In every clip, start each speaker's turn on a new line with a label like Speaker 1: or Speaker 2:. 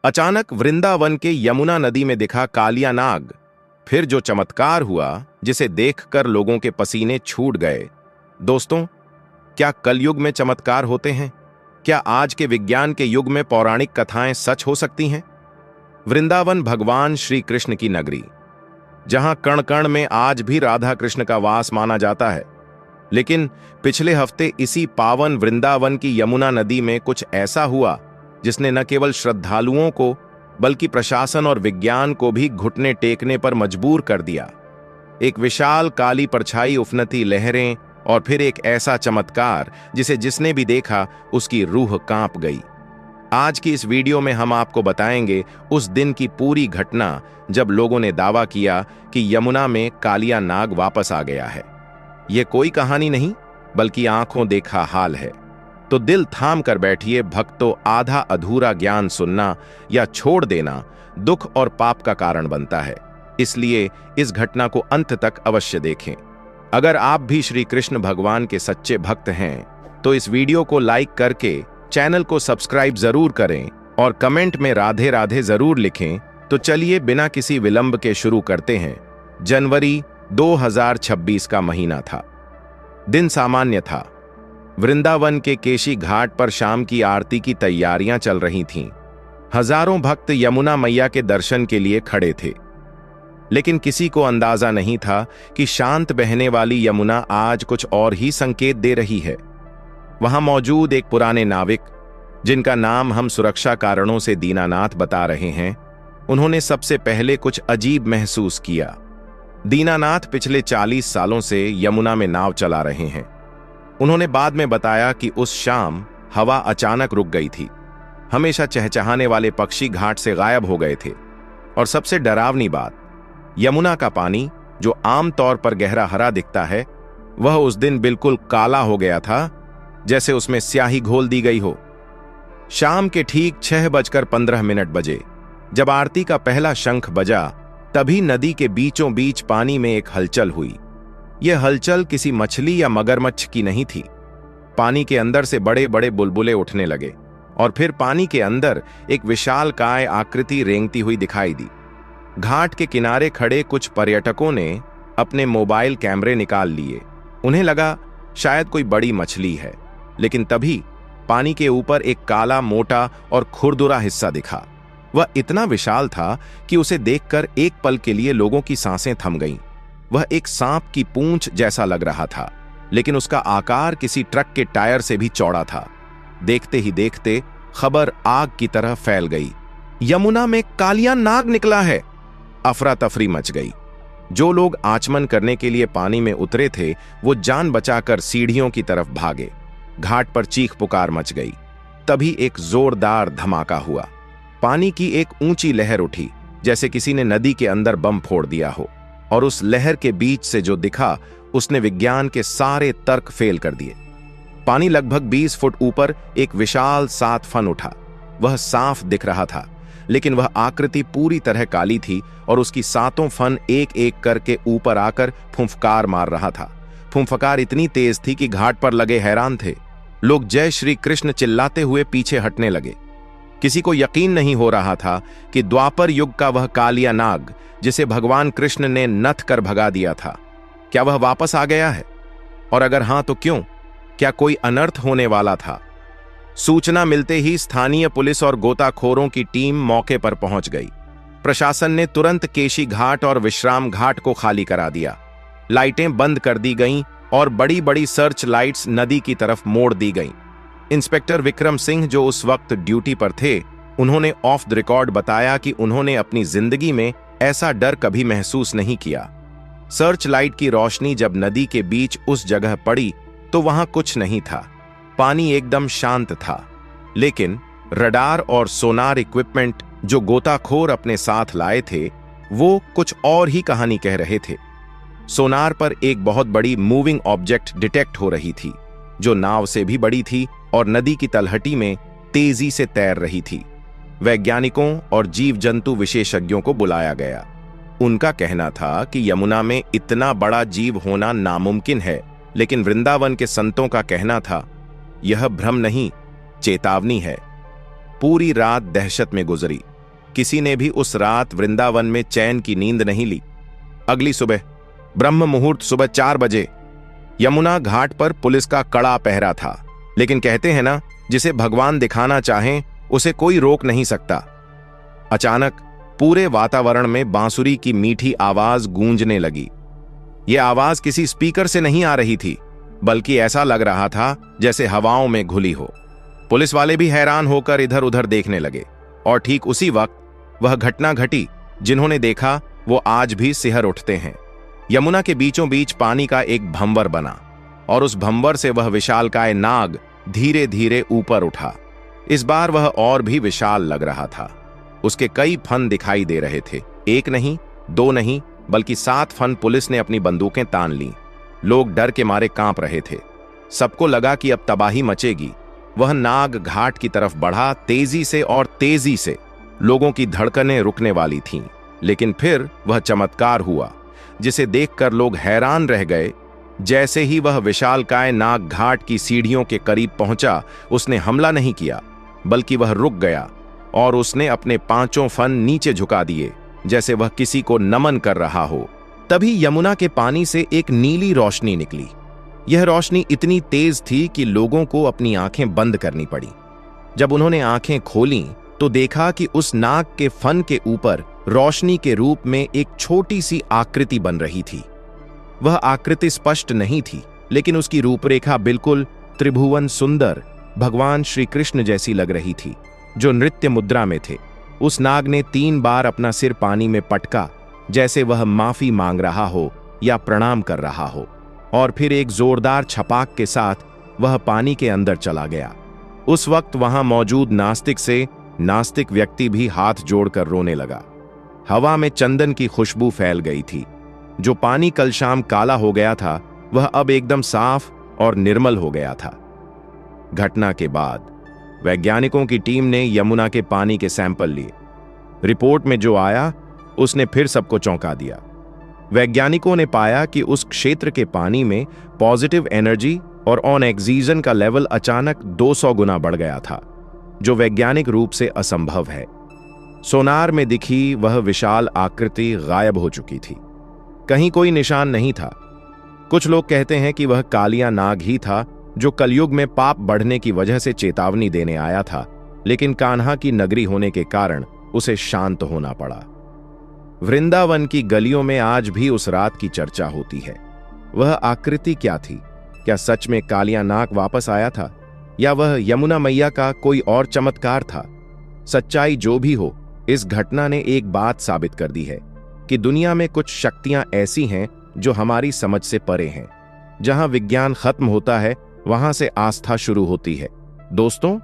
Speaker 1: अचानक वृंदावन के यमुना नदी में दिखा कालिया नाग। फिर जो चमत्कार हुआ जिसे देखकर लोगों के पसीने छूट गए। दोस्तों, क्या कलयुग में चमत्कार होते हैं? क्या आज के विज्ञान के युग में पौराणिक कथाएं सच हो सकती हैं? वृंदावन भगवान श्री कृष्ण की नगरी, जहां कण कण में आज भी राधा कृष्ण का वास माना जाता है। लेकिन पिछले हफ्ते इसी पावन वृंदावन की यमुना नदी में कुछ ऐसा हुआ जिसने न केवल श्रद्धालुओं को बल्कि प्रशासन और विज्ञान को भी घुटने टेकने पर मजबूर कर दिया। एक विशाल काली परछाई, उफनती लहरें और फिर एक ऐसा चमत्कार जिसे जिसने भी देखा उसकी रूह कांप गई। आज की इस वीडियो में हम आपको बताएंगे उस दिन की पूरी घटना जब लोगों ने दावा किया कि यमुना में कालिया नाग वापस आ गया है। यह कोई कहानी नहीं बल्कि आंखों देखा हाल है। तो दिल थाम कर बैठिए भक्तों, आधा अधूरा ज्ञान सुनना या छोड़ देना दुख और पाप का कारण बनता है। इसलिए इस घटना को अंत तक अवश्य देखें। अगर आप भी श्री कृष्ण भगवान के सच्चे भक्त हैं तो इस वीडियो को लाइक करके चैनल को सब्सक्राइब जरूर करें और कमेंट में राधे राधे जरूर लिखें। तो चलिए बिना किसी विलंब के शुरू करते हैं। जनवरी 2026 का महीना था। दिन सामान्य था। वृंदावन के केशी घाट पर शाम की आरती की तैयारियां चल रही थीं। हजारों भक्त यमुना मैया के दर्शन के लिए खड़े थे। लेकिन किसी को अंदाजा नहीं था कि शांत बहने वाली यमुना आज कुछ और ही संकेत दे रही है। वहां मौजूद एक पुराने नाविक, जिनका नाम हम सुरक्षा कारणों से दीनानाथ बता रहे हैं, उन्होंने सबसे पहले कुछ अजीब महसूस किया। दीनानाथ पिछले 40 सालों से यमुना में नाव चला रहे हैं। उन्होंने बाद में बताया कि उस शाम हवा अचानक रुक गई थी। हमेशा चहचहाने वाले पक्षी घाट से गायब हो गए थे। और सबसे डरावनी बात, यमुना का पानी जो आमतौर पर गहरा हरा दिखता है, वह उस दिन बिल्कुल काला हो गया था, जैसे उसमें स्याही घोल दी गई हो। शाम के ठीक 6:15 बजे जब आरती का पहला शंख बजा, तभी नदी के बीचों बीच पानी में एक हलचल हुई। यह हलचल किसी मछली या मगरमच्छ की नहीं थी। पानी के अंदर से बड़े बड़े बुलबुले उठने लगे और फिर पानी के अंदर एक विशालकाय आकृति रेंगती हुई दिखाई दी। घाट के किनारे खड़े कुछ पर्यटकों ने अपने मोबाइल कैमरे निकाल लिए। उन्हें लगा शायद कोई बड़ी मछली है। लेकिन तभी पानी के ऊपर एक काला, मोटा और खुरदुरा हिस्सा दिखा। वह इतना विशाल था कि उसे देखकर एक पल के लिए लोगों की सांसें थम गईं। वह एक सांप की पूंछ जैसा लग रहा था, लेकिन उसका आकार किसी ट्रक के टायर से भी चौड़ा था। देखते ही देखते खबर आग की तरह फैल गई। यमुना में कालिया नाग निकला है। अफरा तफरी मच गई। जो लोग आचमन करने के लिए पानी में उतरे थे, वो जान बचाकर सीढ़ियों की तरफ भागे। घाट पर चीख पुकार मच गई। तभी एक जोरदार धमाका हुआ। पानी की एक ऊंची लहर उठी, जैसे किसी ने नदी के अंदर बम फोड़ दिया हो। और उस लहर के बीच से जो दिखा, उसने विज्ञान के सारे तर्क फेल कर दिए। पानी लगभग 20 फुट ऊपर एक विशाल 7 फन उठा। वह साफ दिख रहा था, लेकिन वह आकृति पूरी तरह काली थी और उसकी 7 फन एक एक करके ऊपर आकर फुंफकार मार रहा था। फुंफकार इतनी तेज थी कि घाट पर लगे हैरान थे। लोग जय श्री कृष्ण चिल्लाते हुए पीछे हटने लगे। किसी को यकीन नहीं हो रहा था कि द्वापर युग का वह कालिया नाग, जिसे भगवान कृष्ण ने नथ कर भगा दिया था, क्या वह वापस आ गया है? और अगर हां तो क्यों? क्या कोई अनर्थ होने वाला था? सूचना मिलते ही स्थानीय पुलिस और गोताखोरों की टीम मौके पर पहुंच गई। प्रशासन ने तुरंत केशी घाट और विश्राम घाट को खाली करा दिया। लाइटें बंद कर दी गईं और बड़ी बड़ी सर्च लाइट्स नदी की तरफ मोड़ दी गईं। इंस्पेक्टर विक्रम सिंह, जो उस वक्त ड्यूटी पर थे, उन्होंने ऑफ द रिकॉर्ड बताया कि उन्होंने अपनी जिंदगी में ऐसा डर कभी महसूस नहीं किया। सर्च लाइट की रोशनी जब नदी के बीच उस जगह पड़ी तो वहां कुछ नहीं था। पानी एकदम शांत था। लेकिन रडार और सोनार इक्विपमेंट जो गोताखोर अपने साथ लाए थे, वो कुछ और ही कहानी कह रहे थे। सोनार पर एक बहुत बड़ी मूविंग ऑब्जेक्ट डिटेक्ट हो रही थी, जो नाव से भी बड़ी थी और नदी की तलहटी में तेजी से तैर रही थी। वैज्ञानिकों और जीव जंतु विशेषज्ञों को बुलाया गया। उनका कहना था कि यमुना में इतना बड़ा जीव होना नामुमकिन है, लेकिन वृंदावन के संतों का कहना था यह भ्रम नहीं, चेतावनी है। पूरी रात दहशत में गुजरी। किसी ने भी उस रात वृंदावन में चैन की नींद नहीं ली। अगली सुबह ब्रह्म मुहूर्त सुबह 4 बजे यमुना घाट पर पुलिस का कड़ा पहरा था। लेकिन कहते हैं ना, जिसे भगवान दिखाना चाहें उसे कोई रोक नहीं सकता। अचानक पूरे वातावरण में बांसुरी की मीठी आवाज गूंजने लगी। यह आवाज किसी स्पीकर से नहीं आ रही थी, बल्कि ऐसा लग रहा था जैसे हवाओं में घुली हो। पुलिस वाले भी हैरान होकर इधर उधर देखने लगे और ठीक उसी वक्त वह घटना घटी जिन्होंने देखा वो आज भी सिहर उठते हैं। यमुना के बीचों बीच पानी का एक भंवर बना और उस भंवर से वह विशालकाय नाग धीरे धीरे ऊपर उठा। इस बार वह और भी विशाल लग रहा था। उसके कई फन दिखाई दे रहे थे। 1 नहीं, 2 नहीं, बल्कि 7 फन पुलिस ने अपनी बंदूकें तान लीं। लोग डर के मारे कांप रहे थे। सबको लगा कि अब तबाही मचेगी। वह नाग घाट की तरफ बढ़ा, तेजी से और तेजी से। लोगों की धड़कनें रुकने वाली थीं। लेकिन फिर वह चमत्कार हुआ जिसे देखकर लोग हैरान रह गए। जैसे ही वह विशालकाय नाग घाट की सीढ़ियों के करीब पहुंचा, उसने हमला नहीं किया, बल्कि वह रुक गया और उसने अपने 5 फन नीचे झुका दिए, जैसे वह किसी को नमन कर रहा हो। तभी यमुना के पानी से एक नीली रोशनी निकली। यह रोशनी इतनी तेज थी कि लोगों को अपनी आंखें बंद करनी पड़ी। जब उन्होंने आंखें खोलीं तो देखा कि उस नाग के फन के ऊपर रोशनी के रूप में एक छोटी सी आकृति बन रही थी। वह आकृति स्पष्ट नहीं थी, लेकिन उसकी रूपरेखा बिल्कुल त्रिभुवन सुंदर भगवान श्री कृष्ण जैसी लग रही थी, जो नृत्य मुद्रा में थे। उस नाग ने 3 बार अपना सिर पानी में पटका, जैसे वह माफी मांग रहा हो या प्रणाम कर रहा हो, और फिर एक जोरदार छपाक के साथ वह पानी के अंदर चला गया। उस वक्त वहां मौजूद नास्तिक से नास्तिक व्यक्ति भी हाथ जोड़कर रोने लगा। हवा में चंदन की खुशबू फैल गई थी। जो पानी कल शाम काला हो गया था, वह अब एकदम साफ और निर्मल हो गया था। घटना के बाद वैज्ञानिकों की टीम ने यमुना के पानी के सैंपल लिए। रिपोर्ट में जो आया उसने फिर सबको चौंका दिया। वैज्ञानिकों ने पाया कि उस क्षेत्र के पानी में पॉजिटिव एनर्जी और ऑक्सीजन का लेवल अचानक 200 गुना बढ़ गया था, जो वैज्ञानिक रूप से असंभव है। सोनार में दिखी वह विशाल आकृति गायब हो चुकी थी। कहीं कोई निशान नहीं था। कुछ लोग कहते हैं कि वह कालिया नाग ही था, जो कलयुग में पाप बढ़ने की वजह से चेतावनी देने आया था, लेकिन कान्हा की नगरी होने के कारण उसे शांत होना पड़ा। वृंदावन की गलियों में आज भी उस रात की चर्चा होती है। वह आकृति क्या थी? क्या सच में कालिया नाग वापस आया था, या वह यमुना मैया का कोई और चमत्कार था? सच्चाई जो भी हो, इस घटना ने एक बात साबित कर दी है कि दुनिया में कुछ शक्तियां ऐसी हैं जो हमारी समझ से परे हैं। जहां विज्ञान खत्म होता है, वहां से आस्था शुरू होती है। दोस्तों,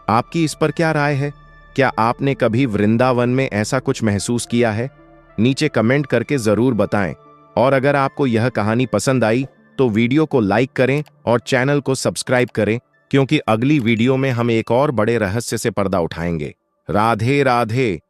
Speaker 1: आपकी इस पर क्या राय है? क्या आपने कभी वृंदावन में ऐसा कुछ महसूस किया है? नीचे कमेंट करके जरूर बताएं। और अगर आपको यह कहानी पसंद आई तो वीडियो को लाइक करें और चैनल को सब्सक्राइब करें, क्योंकि अगली वीडियो में हम एक और बड़े रहस्य से पर्दा उठाएंगे। राधे राधे।